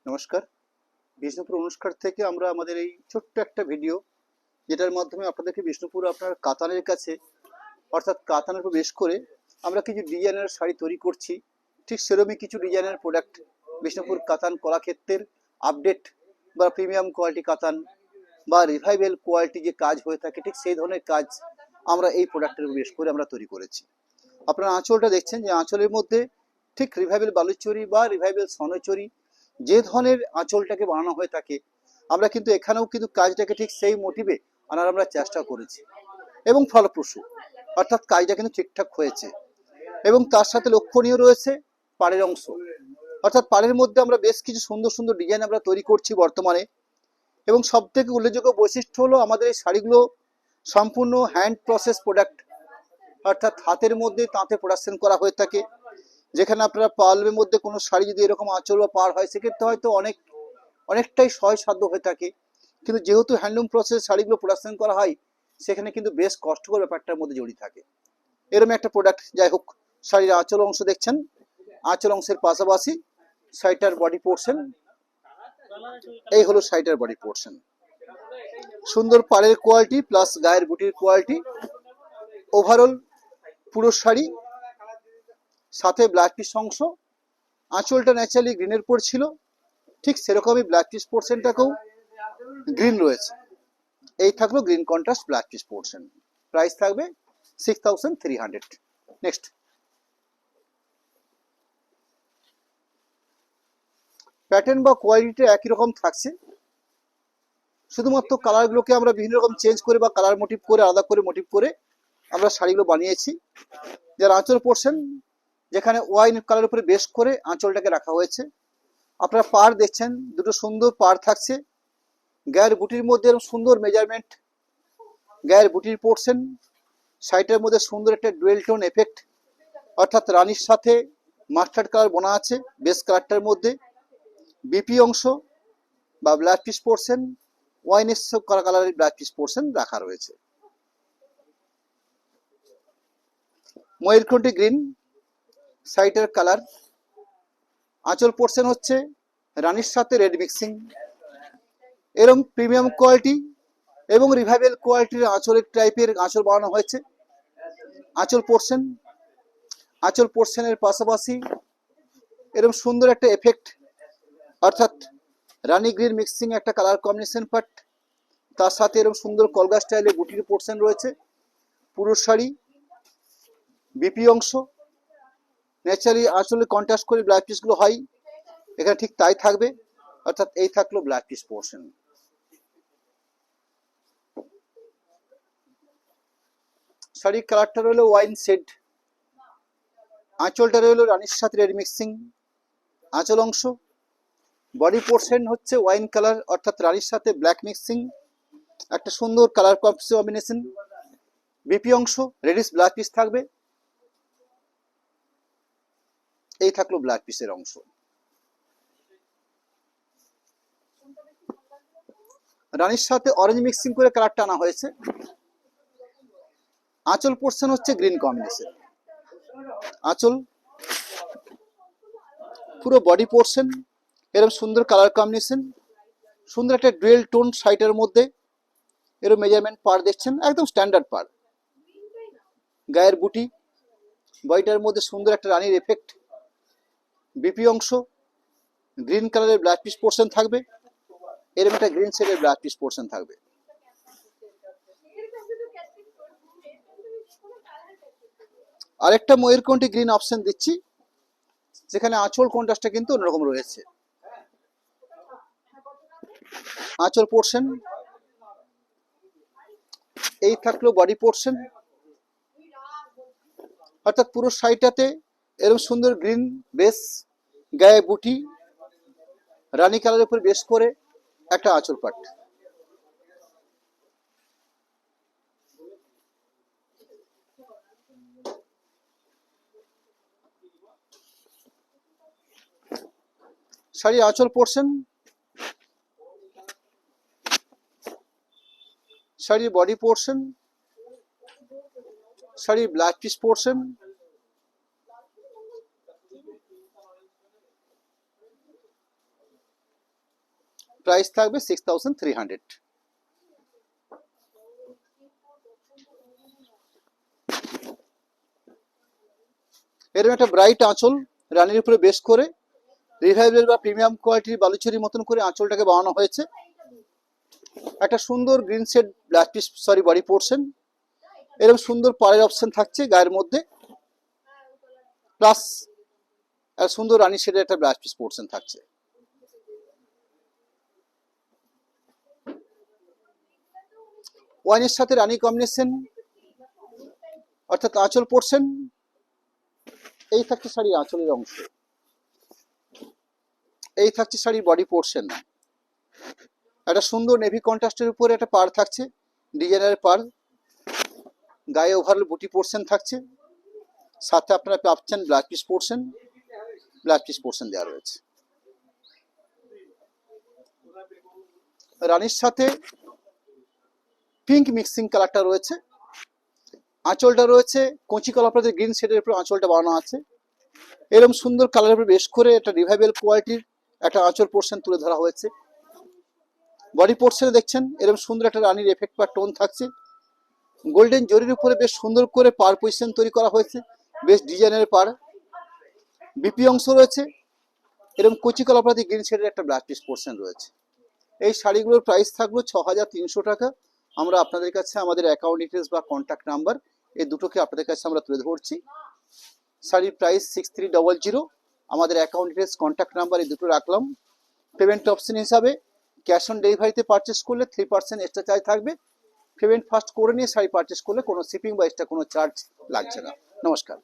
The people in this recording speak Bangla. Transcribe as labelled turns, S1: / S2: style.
S1: নমস্কার। বিষ্ণুপুর অনুষ্ঠান থেকে আমরা আমাদের এই ছোট্ট একটা ভিডিও, যেটার মাধ্যমে আপনাদেরকে বিষ্ণুপুর আপনার কাতানের কাছে, অর্থাৎ কাতানের উপর বেশ করে আমরা কিছু ডিজাইনের শাড়ি তৈরি করছি। ঠিক সেরকমই কিছু ডিজাইনের প্রোডাক্ট বিষ্ণুপুর কাতান কলাক্ষেত্রের আপডেট বা প্রিমিয়াম কোয়ালিটি কাতান বা রিভাইভেল কোয়ালিটি যে কাজ হয়ে থাকে, ঠিক সেই ধরনের কাজ আমরা এই প্রোডাক্টের উপর বেশ করে আমরা তৈরি করেছি। আপনারা আঁচলটা দেখছেন যে আঁচলের মধ্যে ঠিক রিভাইভেল বালুচরি বা রিভাইভেল সনচরি যে ধরনের আঁচলটাকে বানানো হয়ে থাকে, আমরা কিন্তু এখানেও কিন্তু কাজটাকে ঠিক সেই মোটিভে আনার আমরা চেষ্টা করেছি এবং ফলপ্রসূ, অর্থাৎ কাজটা কিন্তু ঠিকঠাক হয়েছে। এবং তার সাথে লক্ষণীয় রয়েছে পাড়ের অংশ, অর্থাৎ পাড়ের মধ্যে আমরা বেশ কিছু সুন্দর সুন্দর ডিজাইন আমরা তৈরি করছি বর্তমানে। এবং সব থেকে উল্লেখযোগ্য বৈশিষ্ট্য হলো আমাদের এই শাড়িগুলো সম্পূর্ণ হ্যান্ড প্রসেস প্রোডাক্ট, অর্থাৎ হাতের মধ্যে তাঁতে প্রোডাকশন করা হয়ে থাকে। যেখানে আপনারা পার্লের মধ্যে কোনো শাড়ি যদি এরকম আঁচল বা পাড় হয়, সেক্ষেত্রে হয়তো অনেকটাই সহজসাধ্য হয়ে থাকে, কিন্তু যেহেতু হ্যান্ডলুম প্রসেস শাড়িগুলো প্রোডাকশন করা হয়, সেখানে কিন্তু বেশ কষ্টকর ব্যাপারটার মধ্যে জড়িয়ে থাকে। এরকম একটা প্রোডাক্ট। যাই হোক, শাড়ির আঁচল অংশ দেখছেন, আঁচল অংশের পাশাপাশি শাড়িটার বডি পোর্শন, এই হলো শাড়িটার বডি পোর্শন। সুন্দর পাড়ের কোয়ালিটি প্লাস গায়ের বুটির কোয়ালিটি, ওভারঅল পুরো শাড়ি, সাথে ব্ল্যাক পিস অংশ। আঁচলটা ন্যাচারালি গ্রিনের পর ছিল, ঠিক সেরকমই ব্ল্যাক পিস পোর্শনটাকেও গ্রিন রয়েছে। এই থাকলো green contrast black piece portion. Price থাকবে 6300। নেক্সট, প্যাটার্ন বা কোয়ালিটি একই রকম থাকছে, শুধুমাত্র কালারগুলোকে আমরা বিভিন্ন রকম চেঞ্জ করে বা কালার মোটিভ করে আলাদা করে মোটিভ করে আমরা শাড়িগুলো বানিয়েছি। যার আঁচল পোর্শন, যেখানে ওয়াইন কালার উপরে বেশ করে আঁচলটাকে রাখা হয়েছে। আপনারা পাড় দেখছেন, দুটো সুন্দর পাড় থাকছে। গায়ের বুটির মধ্যে এরকম সুন্দর মেজারমেন্ট, গায়ের বুটির পোর্শন, শাড়িটার মধ্যে সুন্দর একটা ডুয়েল টোন এফেক্ট, অর্থাৎ রানীর সাথে মাস্টার্ড কালার বোনা আছে বেস কালারটার মধ্যে। বিপি অংশ বা ব্ল্যাক পিস পোর্শন, ওয়াইনের কালারের ব্ল্যাক পিস পোর্শন রাখা রয়েছে। ময়ূরকণ্ঠী গ্রিন শাড়িটার কালার। আঁচল পোর্শন হচ্ছে রানীর সাথে রেড মিক্সিং। এরকম প্রিমিয়াম কোয়ালিটি এবং রিভাইভেল কোয়ালিটির আঁচলের টাইপের আঁচল বানানো হয়েছে। আঁচল পোর্শনের পাশাপাশি এরকম সুন্দর একটা এফেক্ট, অর্থাৎ রানী গ্রিন মিক্সিং একটা কালার কম্বিনেশন পার্ট, তার সাথে এরকম সুন্দর কলগা স্টাইলে বুটির পোর্শন রয়েছে। পুরো শাড়ি বিপি অংশ, ন্যাচারালি আঁচলে কন্ট্রাস্ট করে ব্ল্যাক পিসগুলো হয়, এখানে ঠিক তাই থাকবে। অর্থাৎ এই থাকলো ব্ল্যাক পিস পোর্শন। শাড়ির কালারটা রইলো ওয়াইন শেড, আঁচলটা রইলো রানীর সাথে রেড মিক্সিং আঁচল অংশ। বডি পোর্শন হচ্ছে ওয়াইন কালার, অর্থাৎ রানীর সাথে ব্ল্যাক মিক্সিং, একটা সুন্দর কালার কম্বিনেশন। বিপি অংশ রেডিশ ব্ল্যাক পিস থাকবে, এই থাকলো ব্ল্যাক পিসের অংশ। রানীর সাথে অরেঞ্জ মিক্সিং করে কালারটা আনা হয়েছে। আঁচল পোর্শন হচ্ছে গ্রিন কম্বিনেশন। আঁচল পুরো বডি পোর্শন এরকম সুন্দর কালার কম্বিনেশন, সুন্দর একটা ডুয়েল টোন শাড়িটার মধ্যে। এরকম মেজারমেন্ট পার দেখছেন, একদম স্ট্যান্ডার্ড পার। গায়ের বুটি, বডিটার মধ্যে সুন্দর একটা রানীর এফেক্ট। বিপি অংশ গ্রিন কালারের ব্ল্যাক পিস পোর্শন থাকবে, এরকম একটা গ্রিন শেডের ব্ল্যাক পিস পোর্শন থাকবে। আরেকটা ময়ূরকণ্ঠী গ্রিন অপশন দিচ্ছি, যেখানে আঁচল কন্ট্রাস্টটা কিন্তু অন্যরকম রয়েছে। আঁচল পোর্শন, এই থাকলো বডি পোর্শন, অর্থাৎ পুরো শাড়িটাতে এরকম সুন্দর গ্রিন বেস, গায়ে বুটি, রানী কালারের উপর বেশ করে একটা আঁচল পাট। শাড়ির আঁচল পোর্শন, শাড়ির বডি পোর্শন, শাড়ির ব্ল্যাক পিস পোর্শন, প্রাইস থাকবে 6300। এরকম একটা ব্রাইট আঁচল রানীর উপরে বেশ করে রিভাইভেল বা প্রিমিয়াম কোয়ালিটির বালুচুরির মতন করে আঁচলটাকে বানানো হয়েছে। একটা সুন্দর green shade black piece body portion, এরকম সুন্দর পাড়ের অপশন থাকছে গায়ের মধ্যে, প্লাস সুন্দর রানী শেডের একটা ব্লাউজ পিস পোর্শন থাকছে। ওয়াইনের সাথে রানী কম্বিনেশন, অর্থাৎ আঁচল পোর্শন। এই থাকছে শাড়ির আঁচলের অংশ, এই থাকছে শাড়ির বডি পোর্শন। একটা সুন্দর নেভি কন্ট্রাস্টের উপরে একটা পাড় থাকছে, ডিজাইনার পাড়, গায়ে ওভারঅল বুটি পোর্শন থাকছে, সাথে আপনারা পাচ্ছেন blouse piece portion, blouse piece portion দেওয়া রয়েছে। রানীর সাথে পিঙ্ক মিক্সিং কালারটা রয়েছে, আঁচলটা রয়েছে কচি কলাপাতার গ্রিন শেডের উপর আঁচলটা বানানো আছে। এরকম সুন্দর কালারের উপর বেশ করে একটা রিভাইভেল কোয়ালিটির একটা আঁচল পোর্শন তুলে ধরা হয়েছে। বডি পোর্শনে দেখছেন এরকম সুন্দর একটা রানীর এফেক্ট বা টোন থাকছে। গোল্ডেন জরির উপরে বেশ সুন্দর করে পার পজিশন তৈরি করা হয়েছে, বেশ ডিজাইনের পার। বিপি অংশ রয়েছে, এরকম কচি কলাপাতি গ্রিন শেডের একটা ব্লাউজ পিস পোর্শন রয়েছে। এই শাড়িগুলোর প্রাইস থাকলো 6300 টাকা। আমরা আপনাদের কাছে আমাদের অ্যাকাউন্ট ডিটেলস বা কন্ট্যাক্ট নাম্বার এই দুটোকে আপনাদের কাছে আমরা তুলে ধরছি। শাড়ির প্রাইস 6300, আমাদের অ্যাকাউন্ট ডিটেলস কন্ট্যাক্ট নাম্বার এই দুটো রাখলাম। পেমেন্ট অপশন হিসাবে ক্যাশ অন ডেলিভারিতে পারচেস করলে 3% এক্সট্রা চার্জ থাকবে। পেমেন্ট ফার্স্ট করে নিয়ে শাড়ি পারচেস করলে কোনো শিপিং বা এক্সট্রা কোনো চার্জ লাগছে না। নমস্কার।